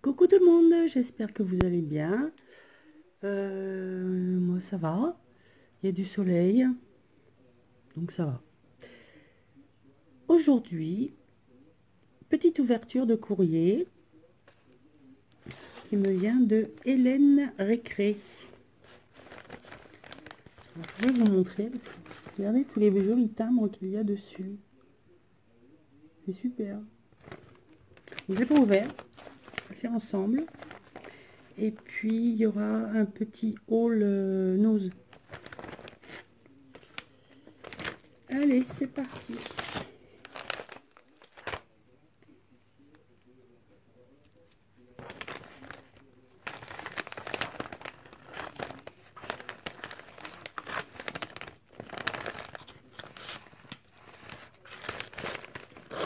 Coucou tout le monde, j'espère que vous allez bien. Moi ça va, il y a du soleil, donc ça va. Aujourd'hui, petite ouverture de courrier qui me vient de Hélène Récré. Alors, je vais vous montrer, regardez tous les jolis timbres qu'il y a dessus. C'est super. Je ne l'ai pas ouvert, on va le faire ensemble. Et puis il y aura un petit haul nose. Allez, c'est parti.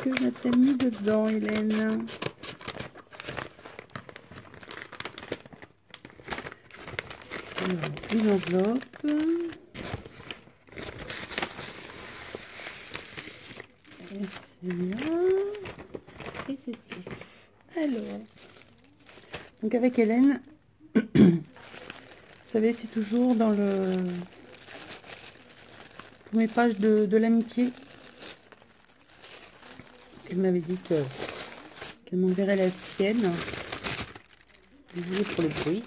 Que m'a-t-elle mis dedans, Hélène? Alors, une enveloppe. Et c'est là. Et c'est tout. Alors, donc avec Hélène, vous savez, c'est toujours dans le pour mes pages de l'amitié. Elle m'avait dit qu'elle m'enverrait la sienne. Désolée pour le bruit.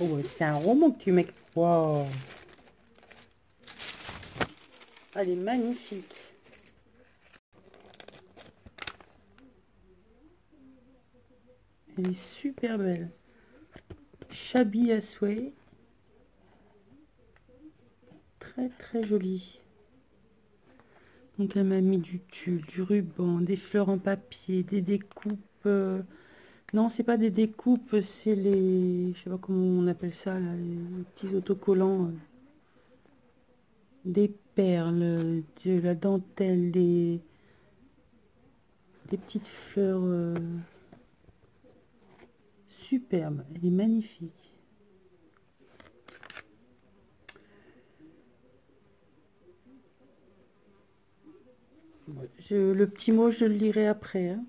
Oh, c'est un roman que tu mets. Wow. Elle est magnifique. Elle est super belle. Shabby à souhait. Très jolie. Donc elle m'a mis du tulle, du ruban, des fleurs en papier, des découpes. Non, c'est pas des découpes, c'est les, je sais pas comment on appelle ça là, les petits autocollants. Des perles, de la dentelle, des petites fleurs superbes. Elle est magnifique. Le petit mot, je le lirai après, hein.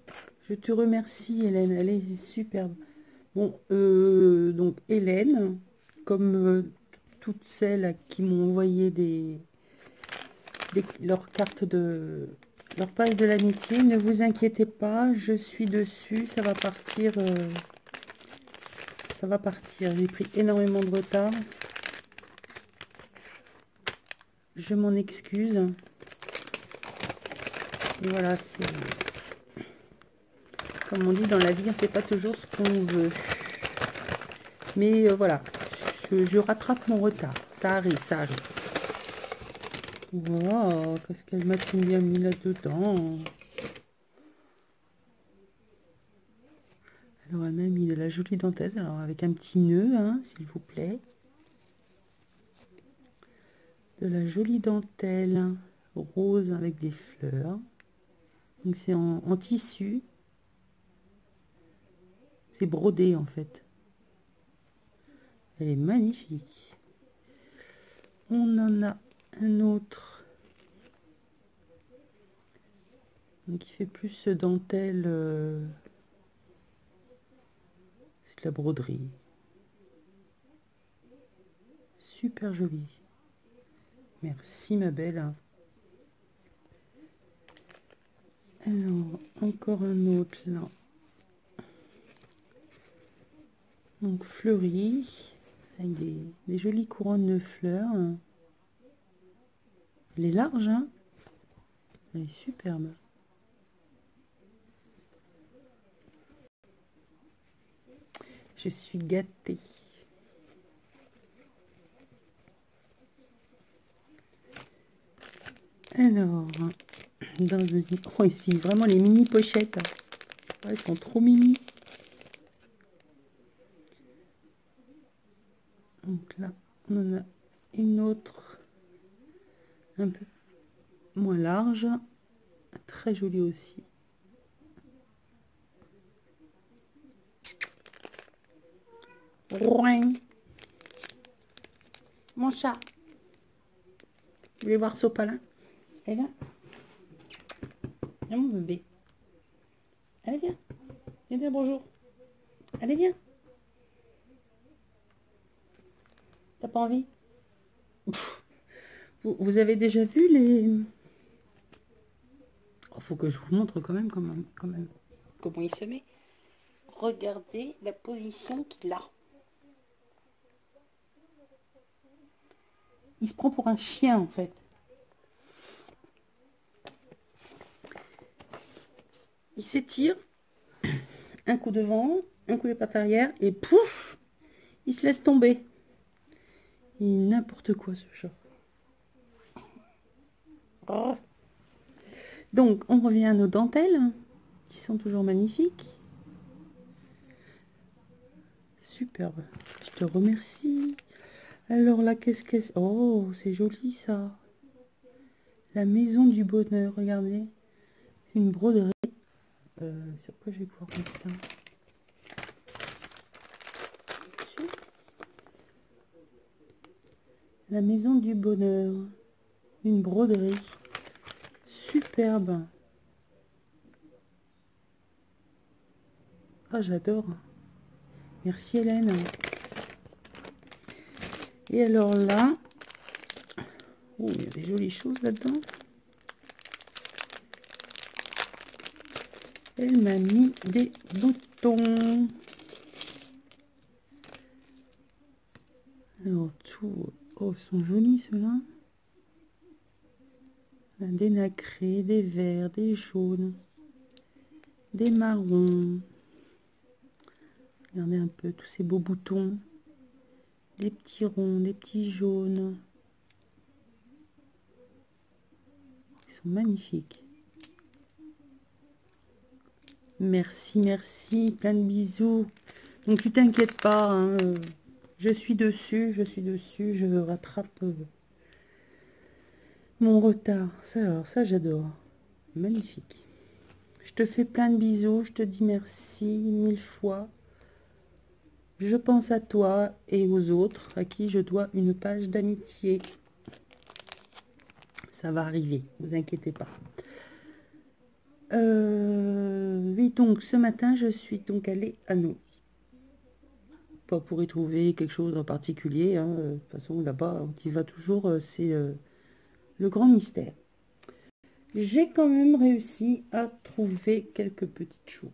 Je te remercie, Hélène. Elle est superbe. Bon, donc Hélène, comme toutes celles à qui m'ont envoyé leurs cartes de leur page de l'amitié, ne vous inquiétez pas, je suis dessus, ça va partir. Ça va partir. J'ai pris énormément de retard. Je m'en excuse. Et voilà, c'est comme on dit dans la vie, on ne fait pas toujours ce qu'on veut. Mais voilà, je rattrape mon retard. Ça arrive, ça arrive. Wow, qu'est-ce qu'elle m'a bien mis là-dedans. Alors, elle m'a mis de la jolie dentelle, alors avec un petit nœud, hein, s'il vous plaît. De la jolie dentelle rose avec des fleurs. Donc, c'est en tissu. C'est brodé, en fait. Elle est magnifique. On en a un autre. Donc, il fait plus dentelle. C'est de la broderie. Super joli. Merci ma belle. Alors, encore un autre là. Donc fleuri, avec des jolies couronnes de fleurs. Elle est large, hein? Elle est superbe. Je suis gâtée. Alors, dans un... Oh, ici, vraiment les mini pochettes. Oh, elles sont trop mini. Donc là, on en a une autre un peu moins large. Très jolie aussi. Roing. Mon chat. Vous voulez voir Sopalin? Elle vient. Viens mon bébé. Allez, viens. Viens dire bonjour. Allez, viens. T'as pas envie? Vous avez déjà vu les... Oh, faut que je vous montre quand même, comment il se met. Regardez la position qu'il a. Il se prend pour un chien, en fait. Il s'étire. Un coup devant, un coup de patte arrière, et pouf, il se laisse tomber. Il est n'importe quoi, ce chat. Oh. Donc, on revient à nos dentelles, qui sont toujours magnifiques. Superbe. Je te remercie. Alors là, qu'est-ce que c'est? Oh, c'est joli, ça. La maison du bonheur, regardez. Une broderie. Sur quoi je vais pouvoir mettre ça? Dessus. La maison du bonheur. Une broderie. Superbe. Ah, j'adore. Merci Hélène. Et alors là, oh, il y a des jolies choses là-dedans. Elle m'a mis des boutons. Alors tout, oh, ils sont jolis ceux-là. Des nacrés, des verts, des jaunes, des marrons. Regardez un peu tous ces beaux boutons. Des petits ronds, des petits jaunes. Ils sont magnifiques. Merci, merci, plein de bisous. Donc tu t'inquiètes pas, hein, je suis dessus, je rattrape mon retard. Ça alors, ça j'adore. Magnifique. Je te fais plein de bisous, je te dis merci 1000 fois. Je pense à toi et aux autres à qui je dois une page d'amitié. Ça va arriver, vous inquiétez pas. Oui, donc ce matin, je suis donc allée à Noz. Pas pour y trouver quelque chose en particulier. Hein. De toute façon, là-bas, on y va toujours. C'est le grand mystère. J'ai quand même réussi à trouver quelques petites choses.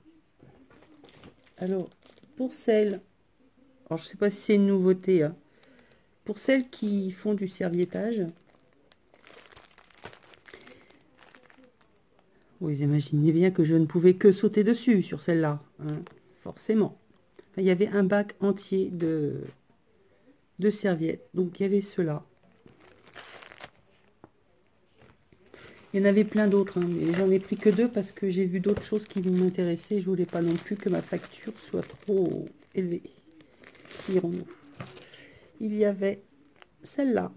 Alors, pour celles... Alors, je sais pas si c'est une nouveauté. Hein. Pour celles qui font du serviettage... Vous imaginez bien que je ne pouvais que sauter dessus sur celle-là. Hein, forcément. Enfin, il y avait un bac entier de serviettes. Donc, il y avait ceux-là. Il y en avait plein d'autres, hein, mais j'en ai pris que 2 parce que j'ai vu d'autres choses qui m'intéressaient. Je voulais pas non plus que ma facture soit trop élevée. Dirons-nous. Il y avait celle-là.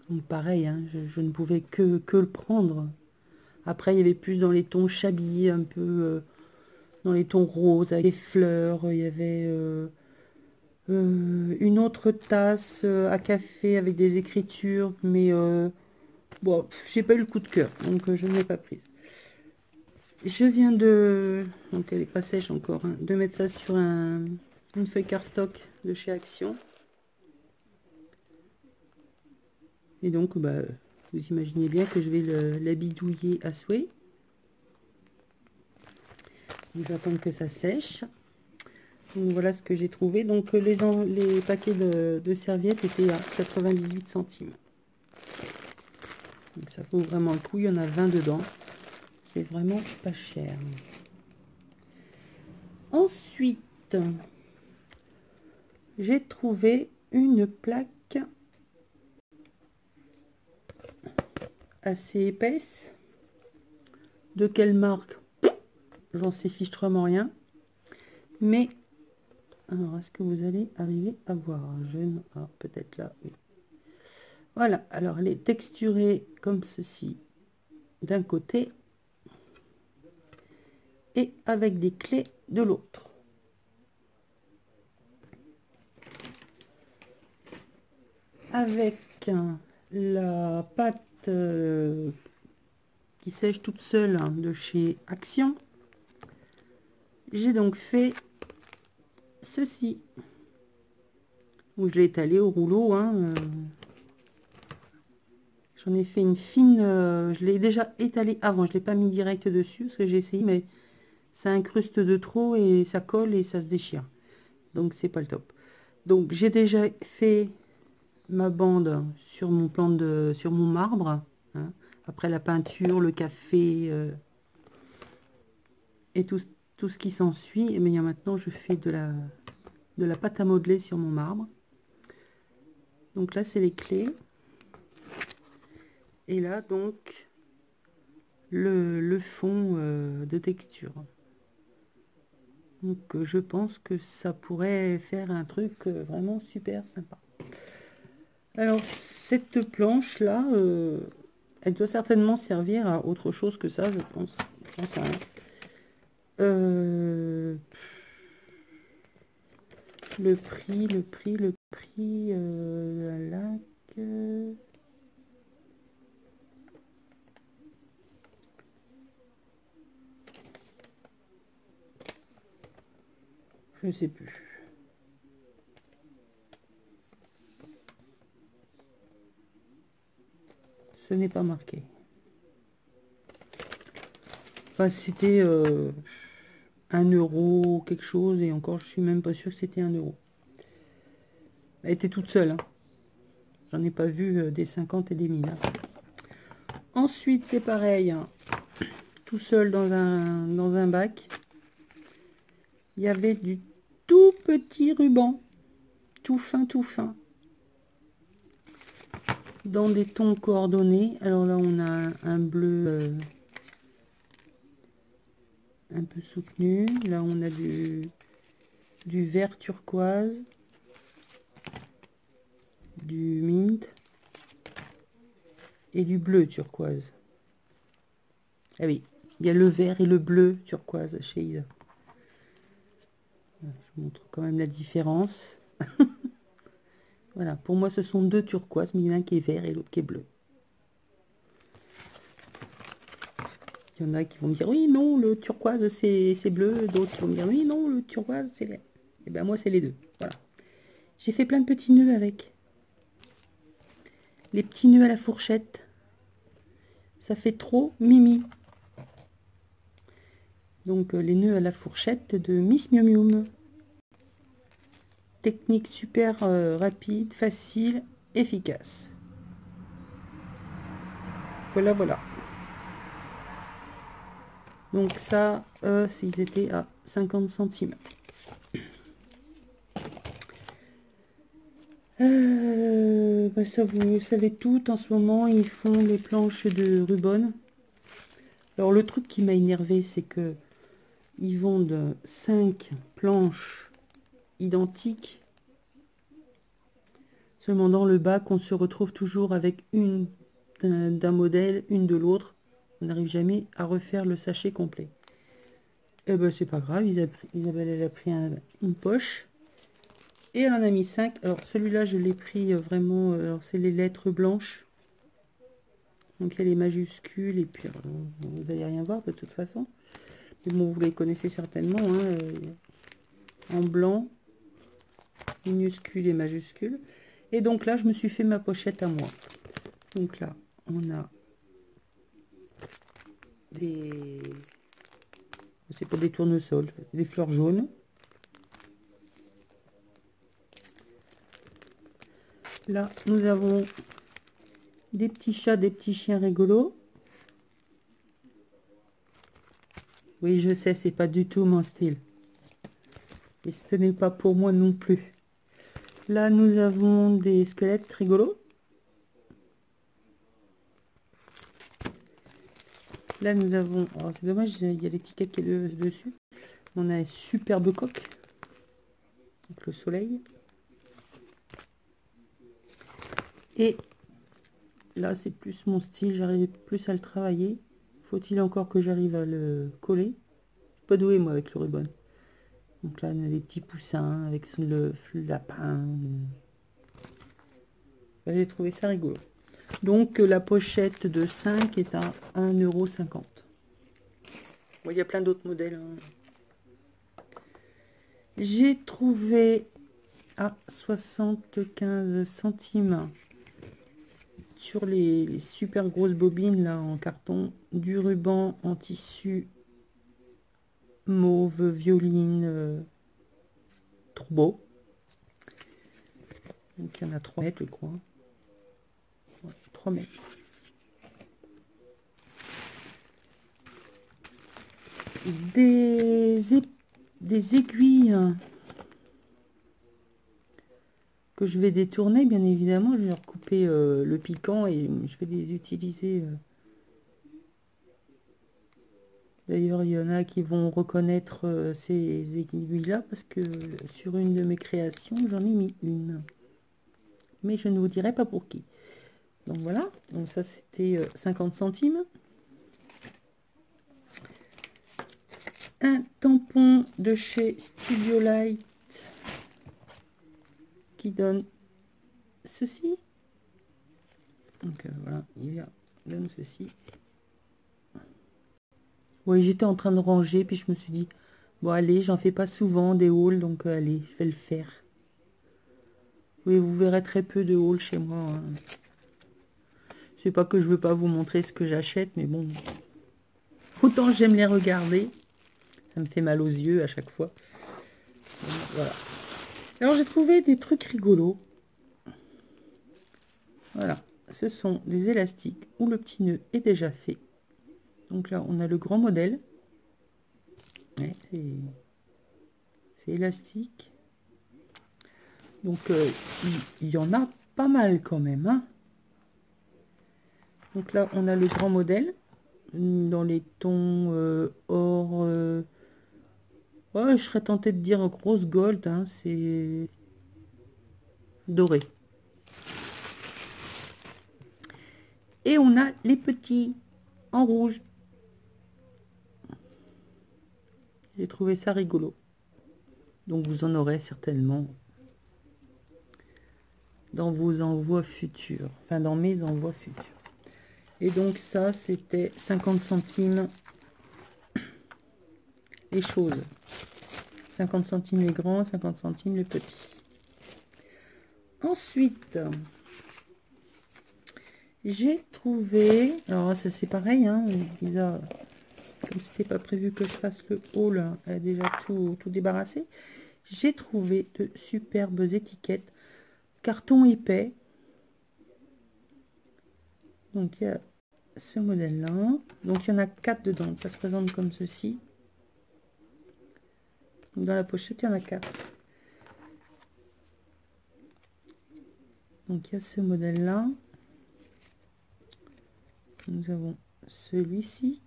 Donc pareil, hein, je ne pouvais que le prendre. Après, il y avait plus dans les tons chablis, un peu dans les tons roses, avec des fleurs. Il y avait une autre tasse à café avec des écritures, mais bon, j'ai pas eu le coup de cœur, donc je ne l'ai pas prise. Je viens de, donc elle n'est pas sèche encore, hein, de mettre ça sur une feuille cardstock de chez Action. Et donc, bah, vous imaginez bien que je vais la bidouiller à souhait. Donc, j'attends que ça sèche. Donc, voilà ce que j'ai trouvé. Donc, les paquets de serviettes étaient à 98 centimes. Donc, ça vaut vraiment le coup. Il y en a 20 dedans. C'est vraiment pas cher. Ensuite, j'ai trouvé une plaque assez épaisse. De quelle marque? J'en sais fichtrement rien. Mais, alors, est-ce que vous allez arriver à voir? Peut-être là, oui. Voilà, alors elle est texturée comme ceci d'un côté et avec des clés de l'autre. Avec la pâte qui sèche toute seule, hein, de chez Action. j'ai donc fait ceci. Où je l'ai étalé au rouleau. Hein, j'en ai fait une fine. Je l'ai déjà étalé avant. Je ne l'ai pas mis direct dessus parce que j'ai essayé, mais ça incruste de trop et ça colle et ça se déchire. Donc c'est pas le top. Donc j'ai déjà fait ma bande sur mon sur mon marbre. Hein. Après la peinture, le café et tout ce qui s'ensuit. Mais maintenant je fais de la pâte à modeler sur mon marbre. Donc là c'est les clés. Et là donc le fond de texture. Donc je pense que ça pourrait faire un truc vraiment super sympa. Alors cette planche là, elle doit certainement servir à autre chose que ça, je pense. J'en sais rien. Le prix, la laque. Je ne sais plus. Ce n'est pas marqué. Enfin, c'était 1 euro quelque chose, et encore, je suis même pas sûre que c'était 1 euro. Elle était toute seule. Hein. J'en ai pas vu des 50 et des 1000. Hein. Ensuite, c'est pareil. Hein. Tout seul dans un bac. Il y avait du tout petit ruban. Tout fin, tout fin. Dans des tons coordonnés. Alors là, on a un bleu un peu soutenu. Là, on a du vert turquoise. Du mint. Et du bleu turquoise. Ah oui, il y a le vert et le bleu turquoise chez Isa. Je vous montre quand même la différence. Voilà, pour moi ce sont deux turquoises, mais il y en a un qui est vert et l'autre qui est bleu. Il y en a qui vont me dire oui, non, le turquoise c'est bleu, d'autres qui vont me dire oui, non, le turquoise c'est vert. Et bien moi c'est les deux. Voilà. J'ai fait plein de petits nœuds avec. Les petits nœuds à la fourchette. Ça fait trop mimi. Donc les nœuds à la fourchette de Miss Miu Miu. Technique super rapide, facile, efficace. Voilà, voilà. Donc ça, s'ils étaient à 50 centimes. Bah ça, vous savez tout. En ce moment, ils font les planches de Rubon. Alors, le truc qui m'a énervé, c'est que ils vendent 5 planches identiques. Seulement, dans le bac, on se retrouve toujours avec une d'un modèle, une de l'autre. On n'arrive jamais à refaire le sachet complet. Et ben, c'est pas grave. Isabelle, elle a pris une poche. Et elle en a mis 5. Alors celui-là, je l'ai pris vraiment, alors c'est les lettres blanches. Donc il y a les majuscules et puis vous n'allez rien voir de toute façon. Mais bon, vous les connaissez certainement. Hein, en blanc, minuscules et majuscules. Et donc là, je me suis fait ma pochette à moi. Donc là, on a des... C'est pas des tournesols, des fleurs jaunes. Là, nous avons des petits chats, des petits chiens rigolos. Oui, je sais, c'est pas du tout mon style. Et ce n'est pas pour moi non plus. Là, nous avons des squelettes rigolos. Là, nous avons... Oh, c'est dommage, il y a l'étiquette qui est dessus. On a un superbe coq. Avec le soleil. Et là, c'est plus mon style. J'arrive plus à le travailler. Faut-il encore que j'arrive à le coller. Je suis pas douée, moi, avec le ruban. Donc là, on a des petits poussins avec le lapin. J'ai trouvé ça rigolo. Donc, la pochette de 5 est à 1,50 €. Bon, il y a plein d'autres modèles. Hein. J'ai trouvé à 75 centimes sur les super grosses bobines là en carton du ruban en tissu mauve violine, trop beau. Donc il y en a 3 mètres je crois. Ouais, 3 mètres. Des aiguilles que je vais détourner, bien évidemment. Je vais recouper le piquant et je vais les utiliser. D'ailleurs, il y en a qui vont reconnaître ces aiguilles-là parce que sur une de mes créations, j'en ai mis une. Mais je ne vous dirai pas pour qui. Donc voilà, donc ça c'était 50 centimes. Un tampon de chez Studio Light qui donne ceci. Donc voilà, il donne ceci. Oui, j'étais en train de ranger, puis je me suis dit, bon allez, j'en fais pas souvent des hauls, donc allez, je vais le faire. Oui, vous verrez très peu de hauls chez moi. Hein. C'est pas que je veux pas vous montrer ce que j'achète, mais bon, autant j'aime les regarder. Ça me fait mal aux yeux à chaque fois. Donc, voilà. Alors j'ai trouvé des trucs rigolos. Voilà, ce sont des élastiques où le petit nœud est déjà fait. Donc là, on a le grand modèle. Ouais, c'est élastique. Donc il y en a pas mal quand même. Hein. Donc là, on a le grand modèle dans les tons or. Ouais, je serais tentée de dire rose gold. Hein, c'est doré. Et on a les petits en rouge. J'ai trouvé ça rigolo. Donc vous en aurez certainement dans vos envois futurs. Enfin, dans mes envois futurs. Et donc ça, c'était 50 centimes les choses. 50 centimes les grands, 50 centimes les petits. Ensuite, j'ai trouvé... Alors ça c'est pareil, hein, Lisa, comme c'était pas prévu que je fasse le haul, elle a déjà tout débarrassé. J'ai trouvé de superbes étiquettes. Carton épais. Donc il y a ce modèle là. Donc il y en a 4 dedans. Ça se présente comme ceci. Dans la pochette, il y en a 4. Donc il y a ce modèle là. Nous avons celui-ci.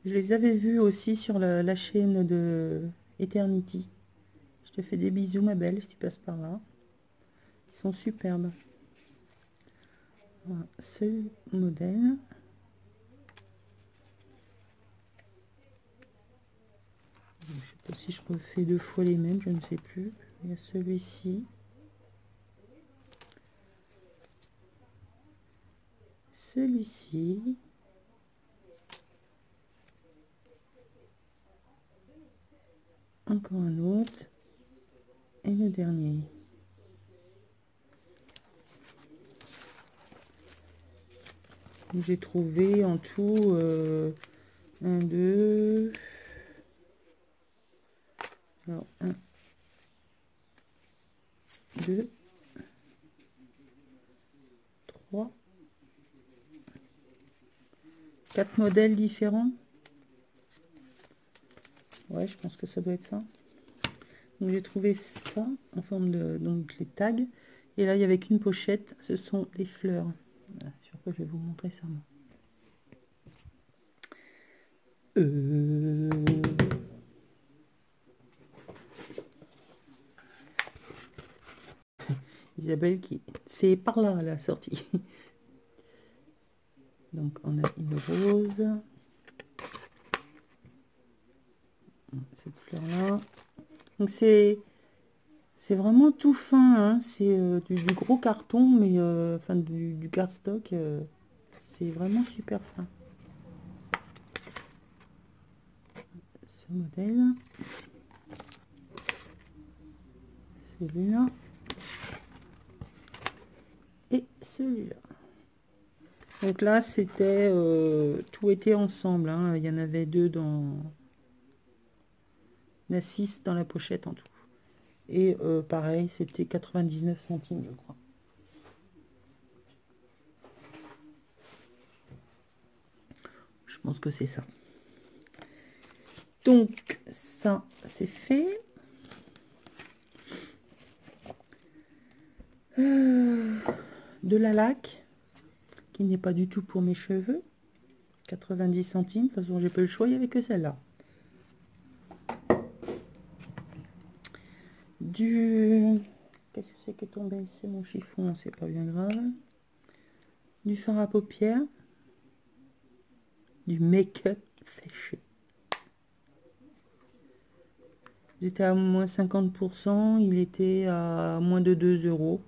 Je les avais vus aussi sur la chaîne de Eternity. Je te fais des bisous ma belle si tu passes par là. Ils sont superbes. Voilà, ce modèle. Je ne sais pas si je refais 2 fois les mêmes, je ne sais plus. Il y a celui-ci. Celui-ci. Encore un autre. Et le dernier. J'ai trouvé en tout 1, 2. Alors 1, 2, 3, 4 modèles différents. Ouais, je pense que ça doit être ça. Donc j'ai trouvé ça en forme de donc les tags. Et là, il y avait qu'une pochette. Ce sont des fleurs. Voilà, sur quoi je vais vous montrer ça. Isabelle qui... C'est par là la sortie. Donc on a une rose. Cette fleur là. Donc c'est vraiment tout fin. Hein. C'est du gros carton, mais enfin du cardstock. C'est vraiment super fin. ce modèle. Celui-là. Et celui-là. Donc là, c'était... tout était ensemble. Hein. Il y en avait 2 dans... Il y en a 6 dans la pochette en tout. Et pareil, c'était 99 centimes, je crois. Je pense que c'est ça. Donc, ça, c'est fait. De la laque, qui n'est pas du tout pour mes cheveux. 90 centimes. De toute façon, j'ai pas eu le choix, il n'y avait que celle-là. Qu'est-ce que c'est qui est tombé? C'est mon chiffon, c'est pas bien grave. Du fard à paupières. Du make-up séché. Il était à moins 50%, il était à moins de 2 €.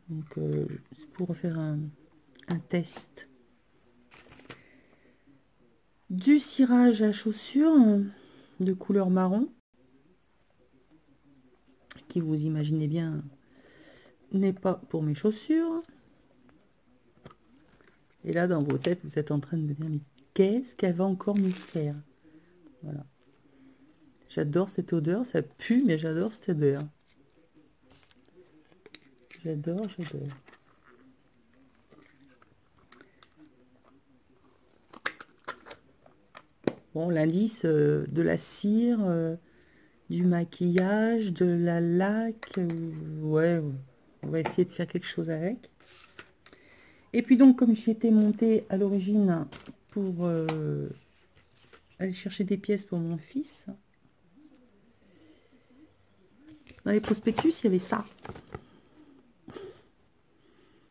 Donc, c'est pour refaire un test. Du cirage à chaussures de couleur marron, qui vous imaginez bien n'est pas pour mes chaussures. Et là, dans vos têtes, vous êtes en train de me dire, mais qu'est-ce qu'elle va encore nous faire? Voilà. J'adore cette odeur, ça pue, mais j'adore cette odeur. J'adore, j'adore. Bon, l'indice de la cire, du maquillage, de la laque, ouais, on va essayer de faire quelque chose avec. Et puis donc, comme j'y étais montée à l'origine pour aller chercher des pièces pour mon fils, dans les prospectus, il y avait ça.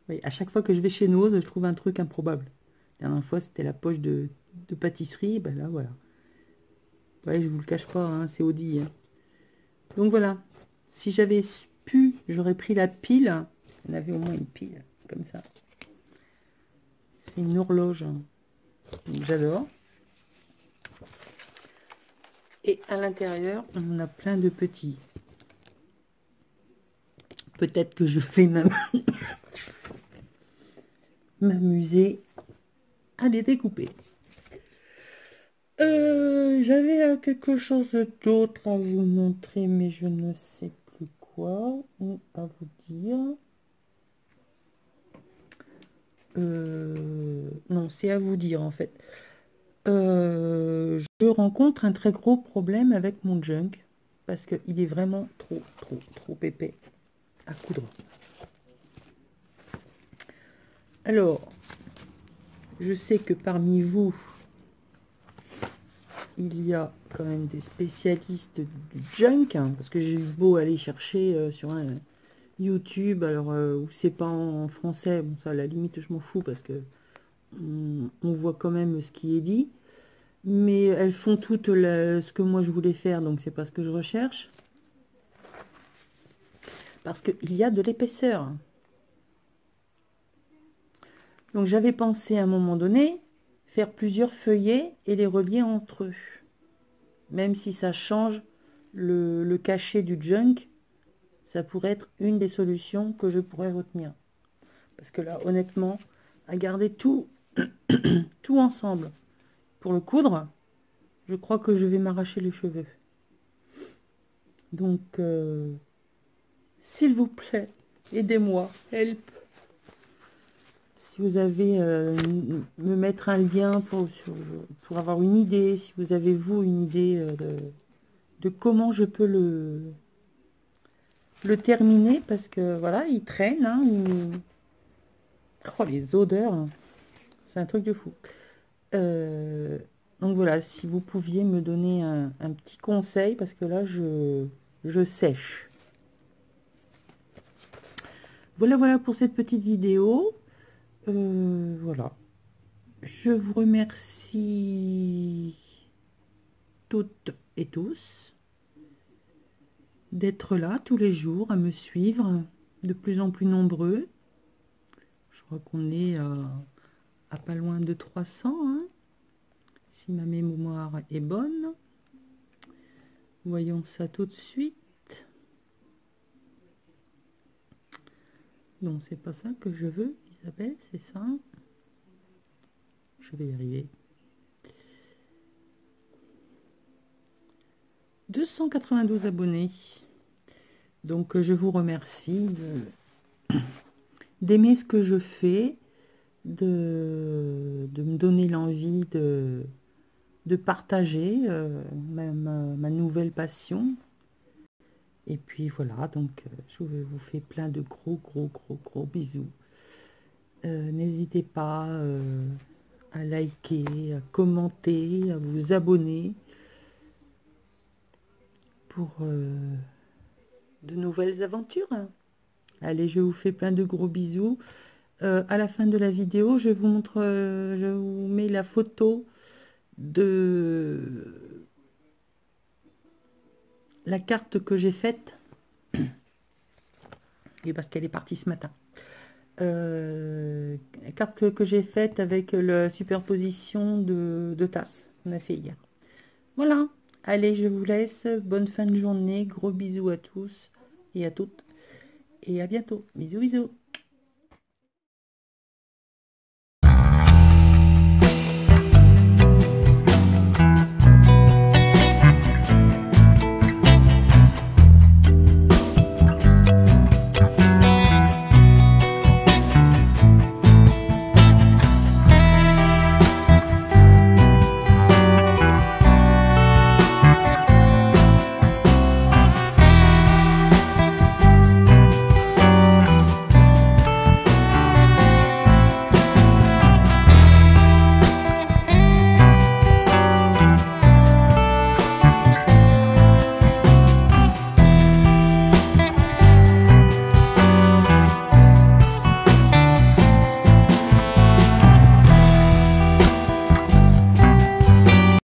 Oui, à chaque fois que je vais chez Nose, je trouve un truc improbable. La dernière fois, c'était la poche de pâtisserie. Ben là, voilà. Ouais, je vous le cache pas, hein, c'est Audi. Hein. Donc voilà. Si j'avais pu, j'aurais pris la pile. On avait au moins une pile, comme ça. C'est une horloge. J'adore. Et à l'intérieur, on a plein de petits. Peut-être que je vais même m'amuser à les découper. J'avais quelque chose d'autre à vous montrer, mais je ne sais plus quoi ou à vous dire. Non, c'est à vous dire en fait. Je rencontre un très gros problème avec mon junk parce qu'il est vraiment trop épais à coudre. Alors, je sais que parmi vous, il y a quand même des spécialistes du junk, hein, parce que j'ai eu beau aller chercher sur un YouTube, alors où c'est pas en français, bon ça à la limite je m'en fous parce que on voit quand même ce qui est dit, mais elles font toutes ce que moi je voulais faire, donc c'est pas ce que je recherche, parce qu'il y a de l'épaisseur. Donc j'avais pensé à un moment donné faire plusieurs feuillets et les relier entre eux. Même si ça change le cachet du junk, ça pourrait être une des solutions que je pourrais retenir. Parce que là, honnêtement, à garder tout, tout ensemble pour le coudre, je crois que je vais m'arracher les cheveux. Donc, s'il vous plaît, aidez-moi, help. Si vous avez, me mettre un lien pour avoir une idée, si vous avez, vous, une idée de comment je peux le terminer, parce que, voilà, il traîne, hein, Oh, les odeurs, hein. C'est un truc de fou. Donc voilà, si vous pouviez me donner un petit conseil, parce que là, je sèche. Voilà pour cette petite vidéo. Voilà. Je vous remercie toutes et tous d'être là tous les jours, à me suivre, de plus en plus nombreux. Je crois qu'on est à pas loin de 300, hein. si ma mémoire est bonne. Voyons ça tout de suite. Non, c'est pas ça que je veux, Isabelle, c'est ça. Je vais y arriver. 292 abonnés. Donc, je vous remercie d'aimer ce que je fais, de me donner l'envie de partager ma nouvelle passion. Et puis voilà, donc je vous fais plein de gros bisous. N'hésitez pas à liker, à commenter, à vous abonner pour de nouvelles aventures. Allez, je vous fais plein de gros bisous. À la fin de la vidéo, je vous montre, je vous mets la photo de la carte que j'ai faite. Et parce qu'elle est partie ce matin. La carte que j'ai faite avec la superposition de tasses qu'on a fait hier. Voilà. Allez, je vous laisse. Bonne fin de journée. Gros bisous à tous et à toutes. Et à bientôt. Bisous, bisous.